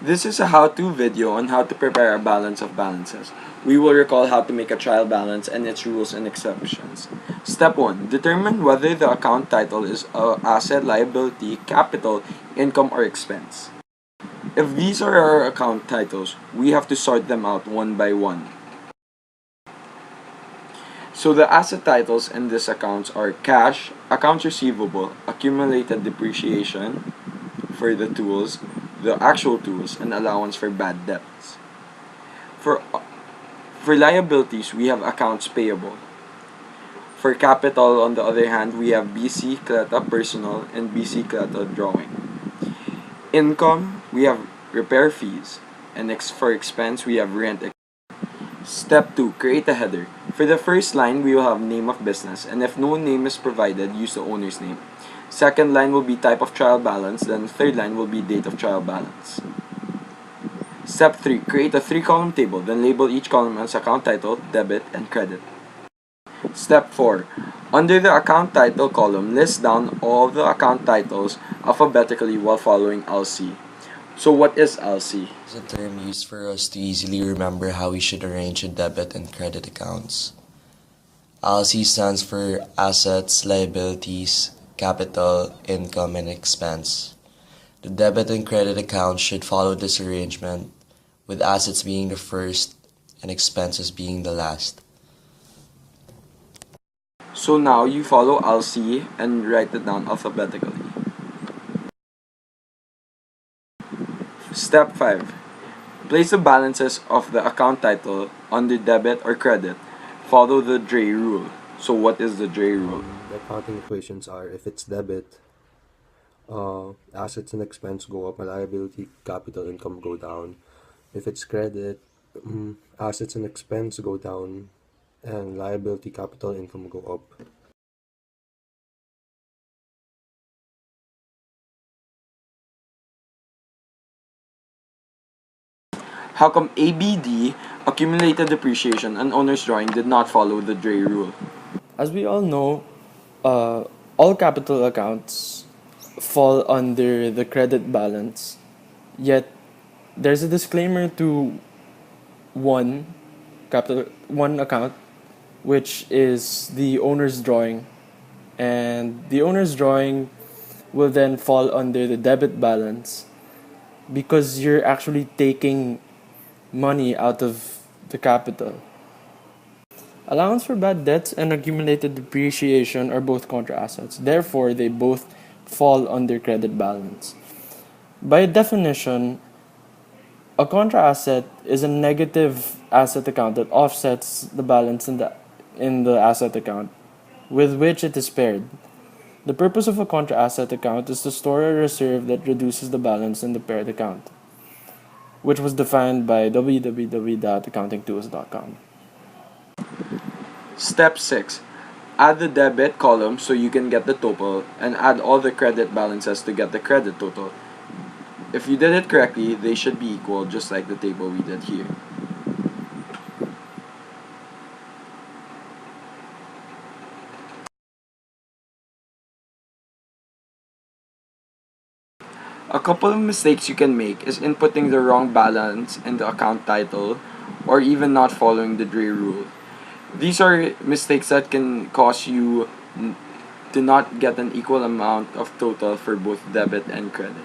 This is a how-to video on how to prepare a balance of balances. We will recall how to make a trial balance and its rules and exceptions. Step 1. Determine whether the account title is asset, liability, capital, income, or expense. If these are our account titles, we have to sort them out one by one. So the asset titles in this accounts are cash, accounts receivable, accumulated depreciation for the tools, the actual tools, and allowance for bad debts. For for liabilities, we have accounts payable. For capital, on the other hand, we have BC Cleta personal and BC Cleta drawing. Income, we have repair fees, and for expense, we have rent. Step 2. Create a header. For the first line, we will have name of business, and if no name is provided, use the owner's name. Second line will be type of trial balance, then third line will be date of trial balance. Step 3. Create a 3-column table, then label each column as account title, debit, and credit. Step 4. Under the account title column, list down all the account titles alphabetically while following LC. So what is LC? Is a term used for us to easily remember how we should arrange a debit and credit accounts. LC stands for assets, liabilities, capital, income, and expense. The debit and credit accounts should follow this arrangement, with assets being the first and expenses being the last. So now you follow LC and write it down alphabetically. Step 5. Place the balances of the account title under debit or credit. Follow the Dre rule. So what is the Dre rule? The accounting equations are: if it's debit, assets and expense go up, liability, capital, income go down. If it's credit, assets and expense go down, and liability, capital, income go up. How come ABD, accumulated depreciation, and owner's drawing did not follow the Dre rule? As we all know, all capital accounts fall under the credit balance, yet there's a disclaimer to one account, which is the owner's drawing, and the owner's drawing will then fall under the debit balance because you're actually taking money out of the capital. Allowance for bad debts and accumulated depreciation are both contra assets. Therefore, they both fall under credit balance. By definition, a contra asset is a negative asset account that offsets the balance in the asset account with which it is paired. The purpose of a contra asset account is to store a reserve that reduces the balance in the paired account, which was defined by www.accountingtools.com. Step 6. Add the debit column so you can get the total, and add all the credit balances to get the credit total. If you did it correctly, they should be equal, just like the table we did here. A couple of mistakes you can make is inputting the wrong balance in the account title, or even not following the Dre rule. These are mistakes that can cause you to not get an equal amount of total for both debit and credit.